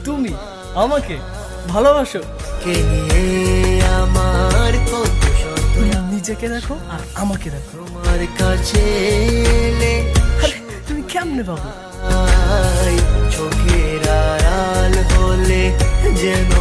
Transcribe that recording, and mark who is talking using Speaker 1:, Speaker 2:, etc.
Speaker 1: তুমি আমাকে ভালোবাসো?
Speaker 2: কে নিয়ে আমার কত শত
Speaker 1: নিজেকে দেখো আর আমাকে দেখো।
Speaker 2: তোমার কাছে এলে
Speaker 1: আরে তুমি কেমনে পাবো?
Speaker 2: চোখের আড়াল হলে যেন